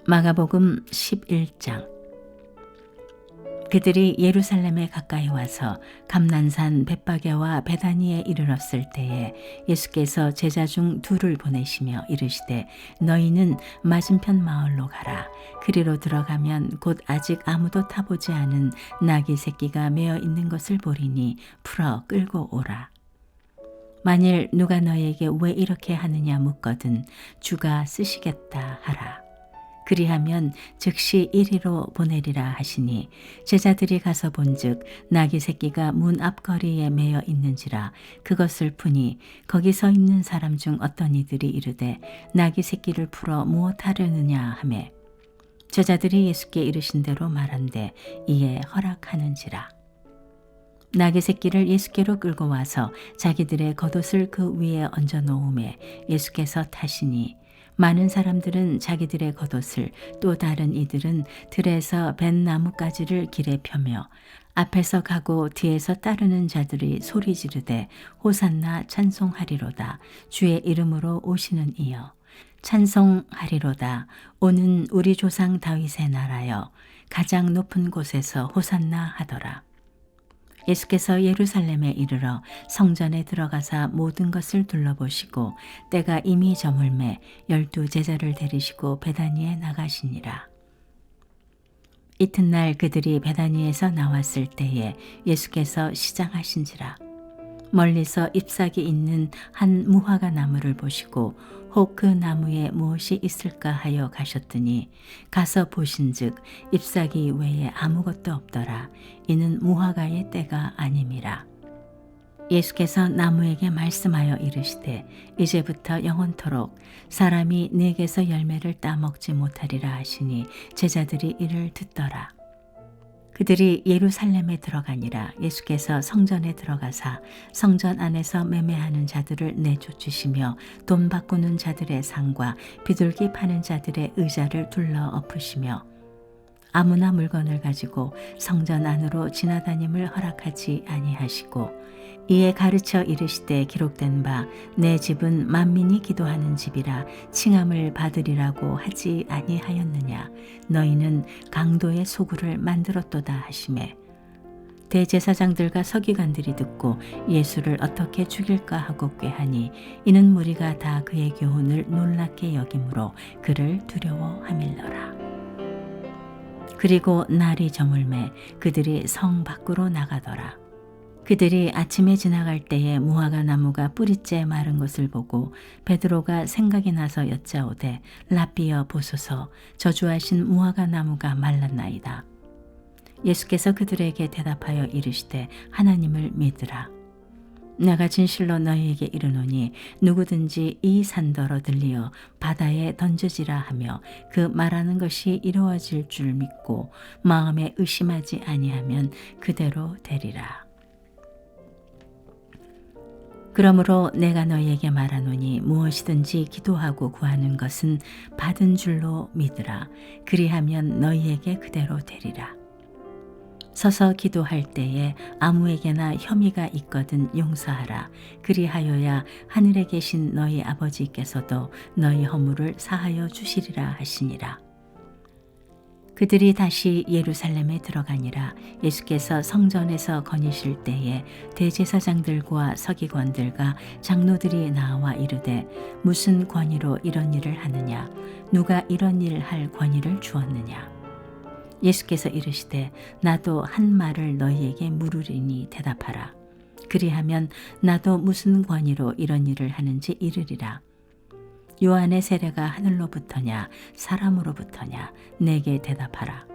마가복음 11장. 그들이 예루살렘에 가까이 와서 감난산 벳바게와 베다니에 이르렀을 때에 예수께서 제자 중 둘을 보내시며 이르시되 너희는 맞은편 마을로 가라. 그리로 들어가면 곧 아직 아무도 타보지 않은 나귀 새끼가 매어 있는 것을 보리니 풀어 끌고 오라. 만일 누가 너희에게 왜 이렇게 하느냐 묻거든 주가 쓰시겠다 하라. 그리하면 즉시 이리로 보내리라 하시니 제자들이 가서 본즉 나귀 새끼가 문 앞거리에 매여 있는지라. 그것을 푸니 거기 서 있는 사람 중 어떤 이들이 이르되 나귀 새끼를 풀어 무엇 하려느냐 하매 제자들이 예수께 이르신 대로 말한대 이에 허락하는지라. 나귀 새끼를 예수께로 끌고 와서 자기들의 겉옷을 그 위에 얹어 놓음에 예수께서 타시니 많은 사람들은 자기들의 겉옷을 또 다른 이들은 들에서 벤 나뭇가지를 길에 펴며 앞에서 가고 뒤에서 따르는 자들이 소리 지르되 호산나 찬송하리로다. 주의 이름으로 오시는 이여 찬송하리로다. 오는 우리 조상 다윗의 나라여 가장 높은 곳에서 호산나 하더라. 예수께서 예루살렘에 이르러 성전에 들어가사 모든 것을 둘러보시고 때가 이미 저물매 12 제자를 데리시고 베다니에 나가시니라. 이튿날 그들이 베다니에서 나왔을 때에 예수께서 시장하신지라. 멀리서 잎사귀 있는 한 무화과 나무를 보시고 혹 그 나무에 무엇이 있을까 하여 가셨더니 가서 보신즉 잎사귀 외에 아무것도 없더라. 이는 무화과의 때가 아님이라. 예수께서 나무에게 말씀하여 이르시되 이제부터 영원토록 사람이 네게서 열매를 따먹지 못하리라 하시니 제자들이 이를 듣더라. 그들이 예루살렘에 들어가니라. 예수께서 성전에 들어가사 성전 안에서 매매하는 자들을 내쫓으시며 돈 바꾸는 자들의 상과 비둘기 파는 자들의 의자를 둘러 엎으시며 아무나 물건을 가지고 성전 안으로 지나다님을 허락하지 아니하시고 이에 가르쳐 이르시되 기록된 바 내 집은 만민이 기도하는 집이라 칭함을 받으리라고 하지 아니하였느냐. 너희는 강도의 소굴을 만들었도다 하시매 대제사장들과 서기관들이 듣고 예수를 어떻게 죽일까 하고 꾀하니 이는 무리가 다 그의 교훈을 놀랍게 여김으로 그를 두려워함일러라. 그리고 날이 저물매 그들이 성 밖으로 나가더라. 그들이 아침에 지나갈 때에 무화과 나무가 뿌리째 마른 것을 보고 베드로가 생각이 나서 여짜오되 라삐여 보소서 저주하신 무화과 나무가 말랐나이다. 예수께서 그들에게 대답하여 이르시되 하나님을 믿으라. 내가 진실로 너희에게 이르노니 누구든지 이 산더러 들리어 바다에 던져지라 하며 그 말하는 것이 이루어질 줄 믿고 마음에 의심하지 아니하면 그대로 되리라. 그러므로 내가 너희에게 말하노니 무엇이든지 기도하고 구하는 것은 받은 줄로 믿으라. 그리하면 너희에게 그대로 되리라. 서서 기도할 때에 아무에게나 혐의가 있거든 용서하라. 그리하여야 하늘에 계신 너희 아버지께서도 너희 허물을 사하여 주시리라 하시니라. 그들이 다시 예루살렘에 들어가니라. 예수께서 성전에서 거니실 때에 대제사장들과 서기관들과 장로들이 나와 이르되 무슨 권위로 이런 일을 하느냐? 누가 이런 일 할 권위를 주었느냐? 예수께서 이르시되 나도 한 말을 너희에게 물으리니 대답하라. 그리하면 나도 무슨 권위로 이런 일을 하는지 이르리라. 요한의 세례가 하늘로부터냐 사람으로부터냐 내게 대답하라.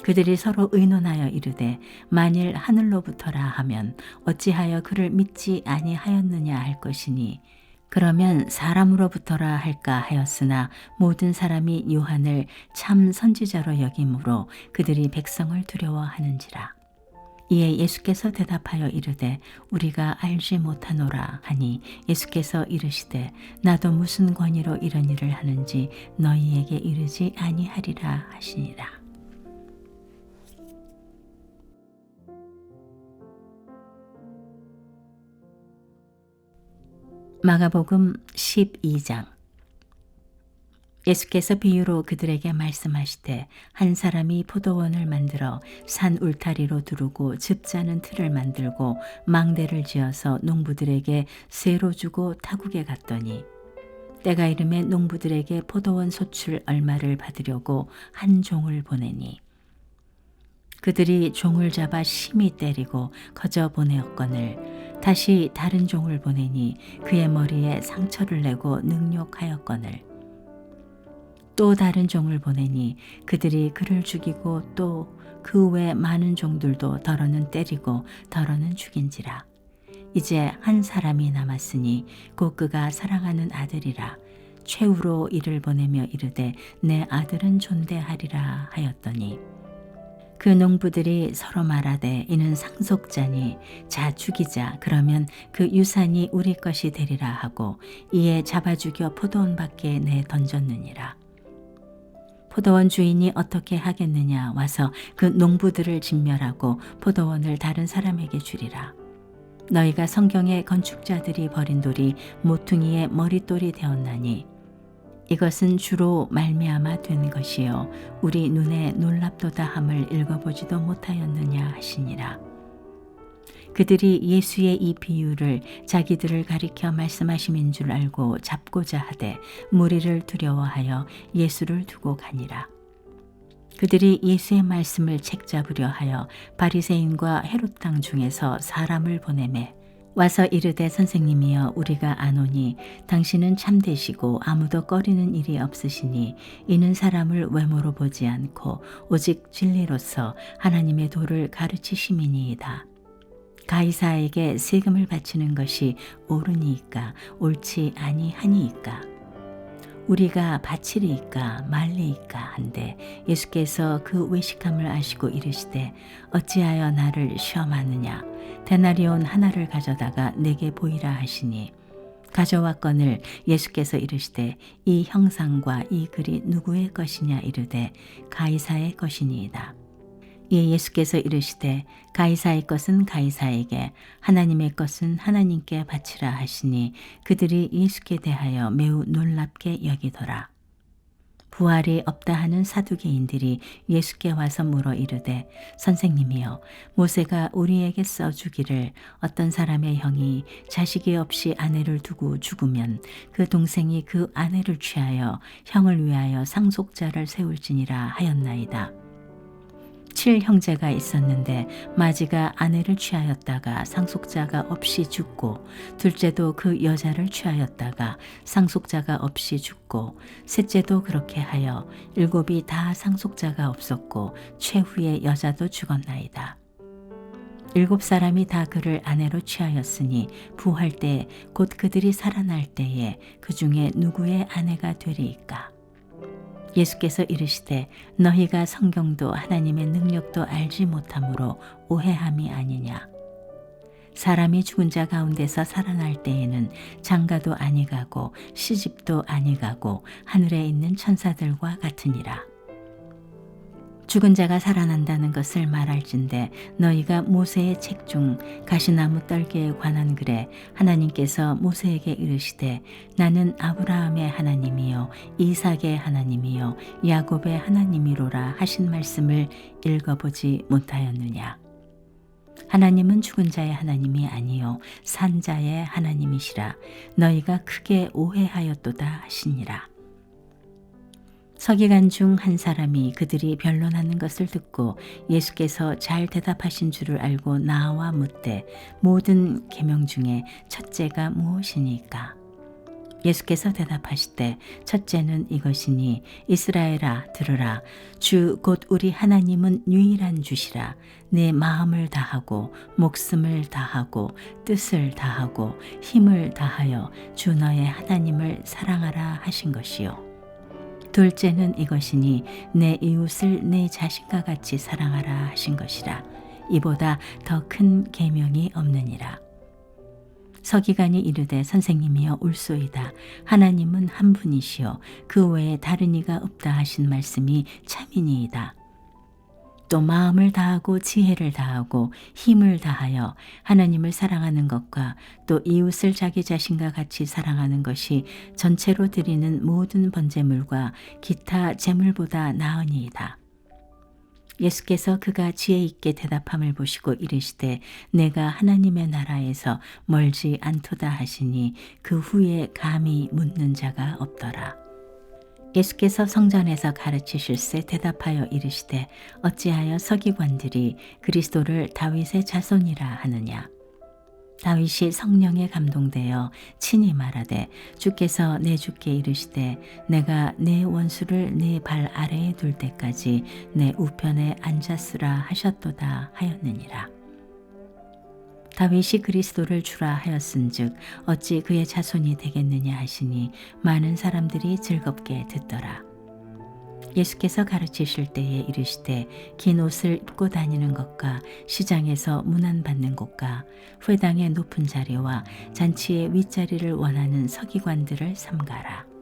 그들이 서로 의논하여 이르되 만일 하늘로부터라 하면 어찌하여 그를 믿지 아니하였느냐 할 것이니 그러면 사람으로부터라 할까 하였으나 모든 사람이 요한을 참 선지자로 여김으로 그들이 백성을 두려워하는지라. 이에 예수께서 대답하여 이르되 우리가 알지 못하노라 하니 예수께서 이르시되 나도 무슨 권위로 이런 일을 하는지 너희에게 이르지 아니하리라 하시니라. 마가복음 12장. 예수께서 비유로 그들에게 말씀하시되 한 사람이 포도원을 만들어 산 울타리로 두르고 즙자는 틀을 만들고 망대를 지어서 농부들에게 쇠로 주고 타국에 갔더니 때가 이름에 농부들에게 포도원 소출 얼마를 받으려고 한 종을 보내니 그들이 종을 잡아 심히 때리고 거저 보내었거늘 다시 다른 종을 보내니 그의 머리에 상처를 내고 능욕하였거늘 또 다른 종을 보내니 그들이 그를 죽이고 또 그 외 많은 종들도 더러는 때리고 더러는 죽인지라. 이제 한 사람이 남았으니 곧 그가 사랑하는 아들이라. 최후로 이를 보내며 이르되 내 아들은 존대하리라 하였더니 그 농부들이 서로 말하되 이는 상속자니 자 죽이자 그러면 그 유산이 우리 것이 되리라 하고 이에 잡아 죽여 포도원 밖에 내 던졌느니라. 포도원 주인이 어떻게 하겠느냐 와서 그 농부들을 진멸하고 포도원을 다른 사람에게 주리라. 너희가 성경에 건축자들이 버린 돌이 모퉁이의 머릿돌이 되었나니 이것은 주로 말미암아 된 것이요 우리 눈에 놀랍도다 함을 읽어보지도 못하였느냐 하시니라. 그들이 예수의 이 비유를 자기들을 가리켜 말씀하심인 줄 알고 잡고자 하되 무리를 두려워하여 예수를 두고 가니라. 그들이 예수의 말씀을 책잡으려 하여 바리새인과 헤롯 당 중에서 사람을 보내매 와서 이르되 선생님이여 우리가 아노니 당신은 참되시고 아무도 꺼리는 일이 없으시니 이는 사람을 외모로 보지 않고 오직 진리로서 하나님의 도를 가르치심이니이다. 가이사에게 세금을 바치는 것이 옳으니이까 옳지 아니하니이까 우리가 바치리이까 말리이까 한데 예수께서 그 외식함을 아시고 이르시되 어찌하여 나를 시험하느냐 데나리온 하나를 가져다가 내게 보이라 하시니 가져왔거늘 예수께서 이르시되 이 형상과 이 글이 누구의 것이냐 이르되 가이사의 것이니이다. 이에 예수께서 이르시되 가이사의 것은 가이사에게 하나님의 것은 하나님께 바치라 하시니 그들이 예수께 대하여 매우 놀랍게 여기더라. 부활이 없다 하는 사두개인들이 예수께 와서 물어 이르되 선생님이여 모세가 우리에게 써주기를 어떤 사람의 형이 자식이 없이 아내를 두고 죽으면 그 동생이 그 아내를 취하여 형을 위하여 상속자를 세울지니라 하였나이다. 7형제가 있었는데 마지가 아내를 취하였다가 상속자가 없이 죽고 둘째도 그 여자를 취하였다가 상속자가 없이 죽고 셋째도 그렇게 하여 7이 다 상속자가 없었고 최후의 여자도 죽었나이다. 7사람이 다 그를 아내로 취하였으니 부활 때 곧 그들이 살아날 때에 그 중에 누구의 아내가 되리이까? 예수께서 이르시되 너희가 성경도 하나님의 능력도 알지 못함으로 오해함이 아니냐. 사람이 죽은 자 가운데서 살아날 때에는 장가도 아니가고 시집도 아니가고 하늘에 있는 천사들과 같으니라. 죽은 자가 살아난다는 것을 말할진대 너희가 모세의 책 중 가시나무 떨기에 관한 글에 하나님께서 모세에게 이르시되 나는 아브라함의 하나님이요 이삭의 하나님이요 야곱의 하나님이로라 하신 말씀을 읽어보지 못하였느냐. 하나님은 죽은 자의 하나님이 아니요 산 자의 하나님이시라. 너희가 크게 오해하였도다 하시니라. 서기관 중 한 사람이 그들이 변론하는 것을 듣고 예수께서 잘 대답하신 줄을 알고 나와 묻되 모든 계명 중에 첫째가 무엇이니까? 예수께서 대답하시되 첫째는 이것이니 이스라엘아 들으라 주 곧 우리 하나님은 유일한 주시라. 내 마음을 다하고 목숨을 다하고 뜻을 다하고 힘을 다하여 주 너의 하나님을 사랑하라 하신 것이요. 둘째는 이것이니 내 이웃을 내 자신과 같이 사랑하라 하신 것이라. 이보다 더 큰 계명이 없느니라. 서기관이 이르되 선생님이여 옳소이다. 하나님은 한 분이시요 그 외에 다른 이가 없다 하신 말씀이 참이니이다. 또 마음을 다하고 지혜를 다하고 힘을 다하여 하나님을 사랑하는 것과 또 이웃을 자기 자신과 같이 사랑하는 것이 전체로 드리는 모든 번제물과 기타 제물보다 나으니이다. 예수께서 그가 지혜 있게 대답함을 보시고 이르시되 내가 하나님의 나라에서 멀지 않도다 하시니 그 후에 감히 묻는 자가 없더라. 예수께서 성전에서 가르치실세 대답하여 이르시되 어찌하여 서기관들이 그리스도를 다윗의 자손이라 하느냐. 다윗이 성령에 감동되어 친히 말하되 주께서 내 주께 이르시되 내가 내 원수를 내 발 아래에 둘 때까지 내 우편에 앉았으라 하셨도다 하였느니라. 다윗이 그리스도를 주라 하였은즉 어찌 그의 자손이 되겠느냐 하시니 많은 사람들이 즐겁게 듣더라. 예수께서 가르치실 때에 이르시되 긴 옷을 입고 다니는 것과 시장에서 문안받는 곳과 회당의 높은 자리와 잔치의 윗자리를 원하는 서기관들을 삼가라.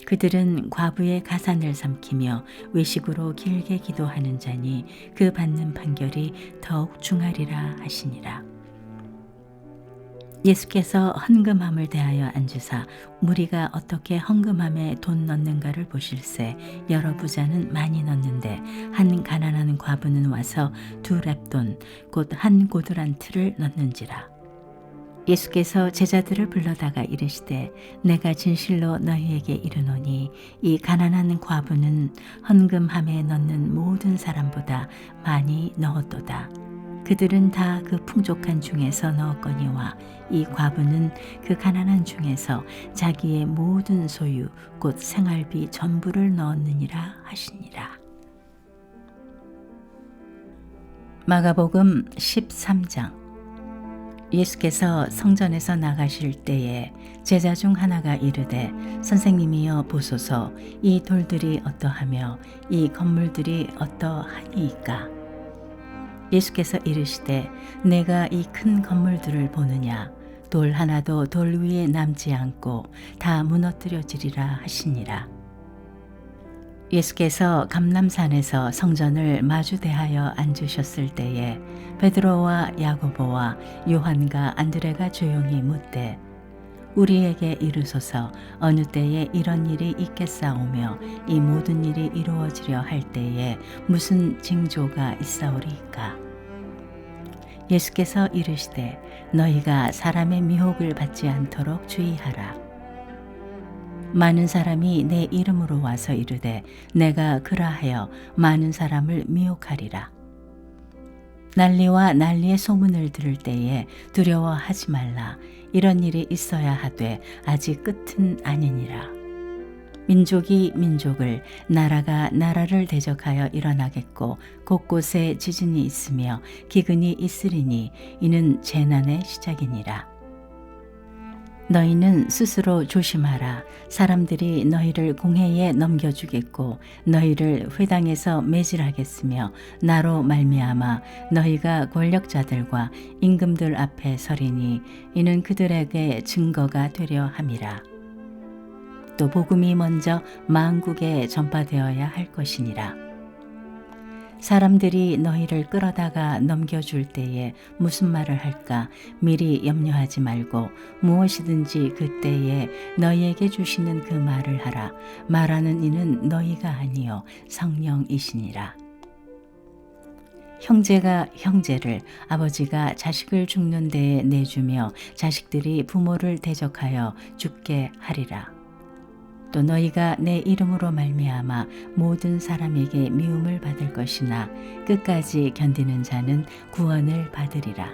그들은 과부의 가산을 삼키며 외식으로 길게 기도하는 자니 그 받는 판결이 더욱 중하리라 하시니라. 예수께서 헌금함을 대하여 앉으사 무리가 어떻게 헌금함에 돈 넣는가를 보실세 여러 부자는 많이 넣는데 한 가난한 과부는 와서 2렙돈 곧 한 고두란트를 넣는지라. 예수께서 제자들을 불러다가 이르시되 내가 진실로 너희에게 이르노니 이 가난한 과부는 헌금함에 넣는 모든 사람보다 많이 넣었도다. 그들은 다 그 풍족한 중에서 넣었거니와 이 과부는 그 가난한 중에서 자기의 모든 소유 곧 생활비 전부를 넣었느니라 하시니라. 마가복음 13장. 예수께서 성전에서 나가실 때에 제자 중 하나가 이르되 선생님이여 보소서 이 돌들이 어떠하며 이 건물들이 어떠하니이까. 예수께서 이르시되 내가 이 큰 건물들을 보느냐 돌 하나도 돌 위에 남지 않고 다 무너뜨려지리라 하시니라. 예수께서 감람산에서 성전을 마주대하여 앉으셨을 때에 베드로와 야고보와 요한과 안드레가 조용히 묻되 우리에게 이르소서 어느 때에 이런 일이 있겠사오며 이 모든 일이 이루어지려 할 때에 무슨 징조가 있사오리이까. 예수께서 이르시되 너희가 사람의 미혹을 받지 않도록 주의하라. 많은 사람이 내 이름으로 와서 이르되 내가 그라하여 많은 사람을 미혹하리라. 난리와 난리의 소문을 들을 때에 두려워하지 말라. 이런 일이 있어야 하되 아직 끝은 아니니라. 민족이 민족을 나라가 나라를 대적하여 일어나겠고 곳곳에 지진이 있으며 기근이 있으리니 이는 재난의 시작이니라. 너희는 스스로 조심하라. 사람들이 너희를 공회에 넘겨주겠고 너희를 회당에서 매질하겠으며 나로 말미암아 너희가 권력자들과 임금들 앞에 서리니 이는 그들에게 증거가 되려 함이라. 또 복음이 먼저 만국에 전파되어야 할 것이니라. 사람들이 너희를 끌어다가 넘겨줄 때에 무슨 말을 할까 미리 염려하지 말고 무엇이든지 그때에 너희에게 주시는 그 말을 하라. 말하는 이는 너희가 아니요 성령이시니라. 형제가 형제를 아버지가 자식을 죽는 데에 내주며 자식들이 부모를 대적하여 죽게 하리라. 또 너희가 내 이름으로 말미암아 모든 사람에게 미움을 받을 것이나 끝까지 견디는 자는 구원을 받으리라.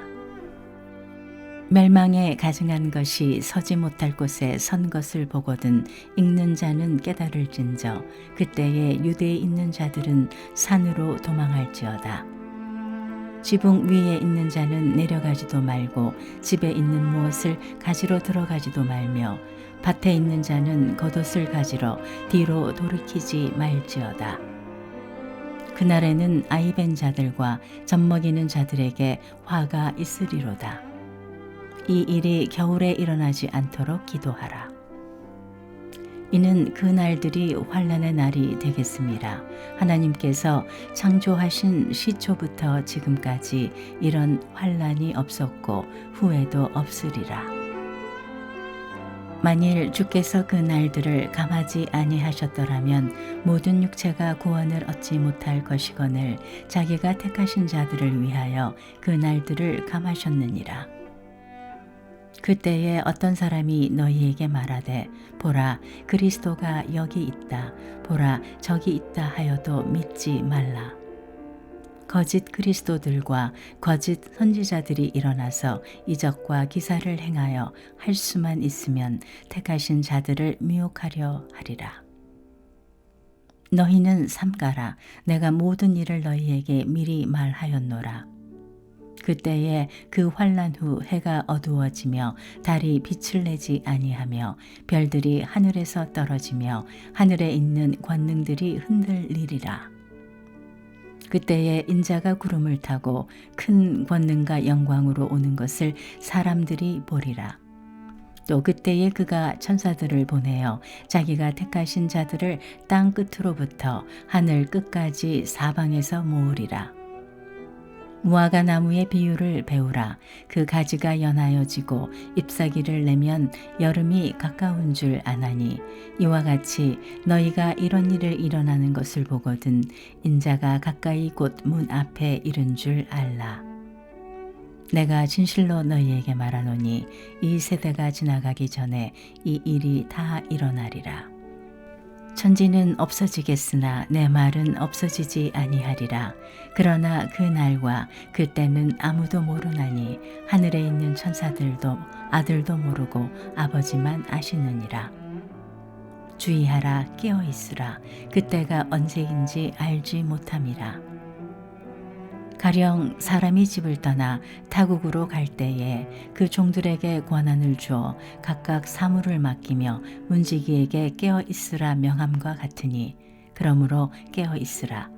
멸망에 가증한 것이 서지 못할 곳에 선 것을 보거든 읽는 자는 깨달을진저 그때에 유대에 있는 자들은 산으로 도망할지어다. 지붕 위에 있는 자는 내려가지도 말고 집에 있는 무엇을 가지러 들어가지도 말며 밭에 있는 자는 겉옷을 가지러 뒤로 돌이키지 말지어다. 그날에는 아이벤 자들과 젖먹이는 자들에게 화가 있으리로다. 이 일이 겨울에 일어나지 않도록 기도하라. 이는 그 날들이 환난의 날이 되겠습니다. 하나님께서 창조하신 시초부터 지금까지 이런 환난이 없었고 후에도 없으리라. 만일 주께서 그 날들을 감하지 아니하셨더라면 모든 육체가 구원을 얻지 못할 것이거늘 자기가 택하신 자들을 위하여 그 날들을 감하셨느니라. 그때에 어떤 사람이 너희에게 말하되 보라 그리스도가 여기 있다 보라 저기 있다 하여도 믿지 말라. 거짓 그리스도들과 거짓 선지자들이 일어나서 이적과 기사를 행하여 할 수만 있으면 택하신 자들을 미혹하려 하리라. 너희는 삼가라. 내가 모든 일을 너희에게 미리 말하였노라. 그때에 그 환난 후 해가 어두워지며 달이 빛을 내지 아니하며 별들이 하늘에서 떨어지며 하늘에 있는 권능들이 흔들리리라. 그때에 인자가 구름을 타고 큰 권능과 영광으로 오는 것을 사람들이 보리라. 또 그때에 그가 천사들을 보내어 자기가 택하신 자들을 땅 끝으로부터 하늘 끝까지 사방에서 모으리라. 무화과 나무의 비유를 배우라. 그 가지가 연하여지고 잎사귀를 내면 여름이 가까운 줄 아나니 이와 같이 너희가 이런 일을 일어나는 것을 보거든 인자가 가까이 곧 문 앞에 이른 줄 알라. 내가 진실로 너희에게 말하노니 이 세대가 지나가기 전에 이 일이 다 일어나리라. 천지는 없어지겠으나 내 말은 없어지지 아니하리라. 그러나 그 날과 그 때는 아무도 모르나니 하늘에 있는 천사들도 아들도 모르고 아버지만 아시느니라. 주의하라 깨어 있으라. 그때가 언제인지 알지 못함이라. 가령 사람이 집을 떠나 타국으로 갈 때에 그 종들에게 권한을 주어 각각 사물을 맡기며 문지기에게 깨어 있으라 명함과 같으니 그러므로 깨어 있으라.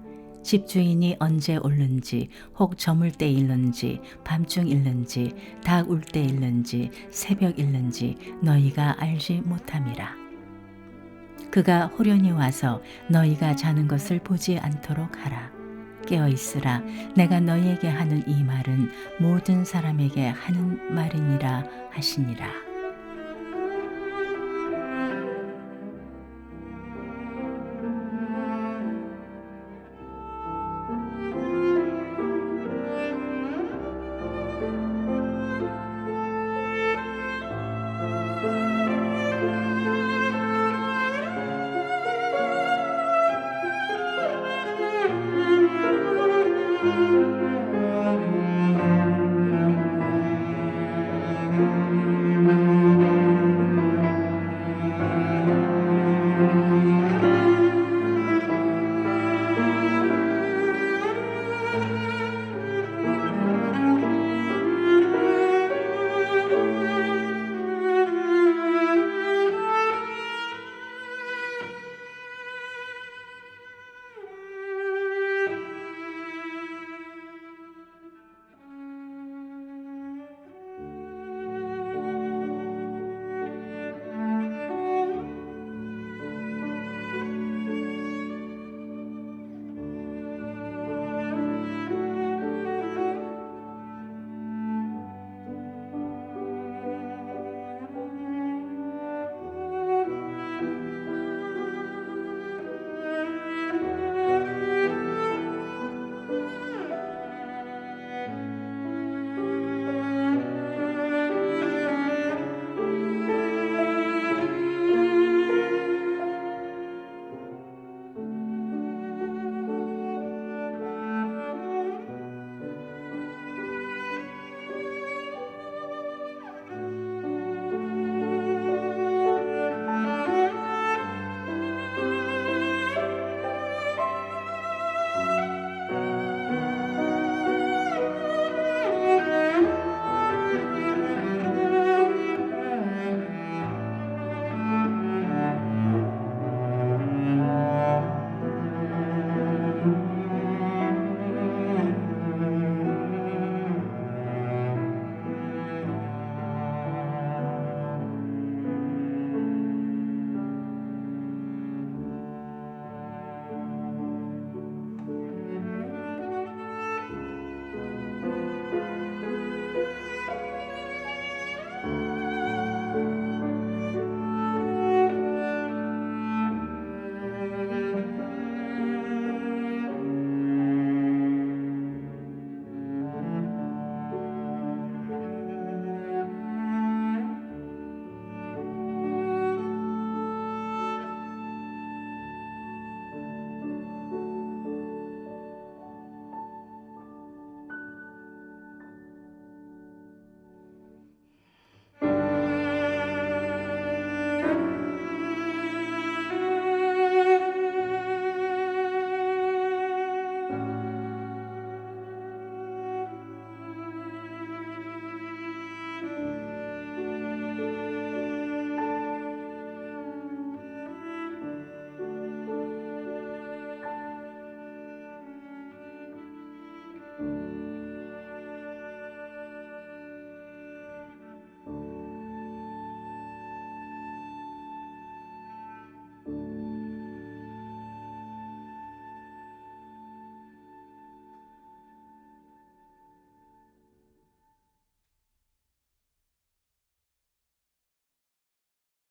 집주인이 언제 올는지 혹 저물 때 일는지 밤중 일는지 닭 울 때 일는지 새벽 일는지 너희가 알지 못함이라. 그가 호련히 와서 너희가 자는 것을 보지 않도록 하라. 깨어 있으라. 내가 너희에게 하는 이 말은 모든 사람에게 하는 말이니라 하시니라.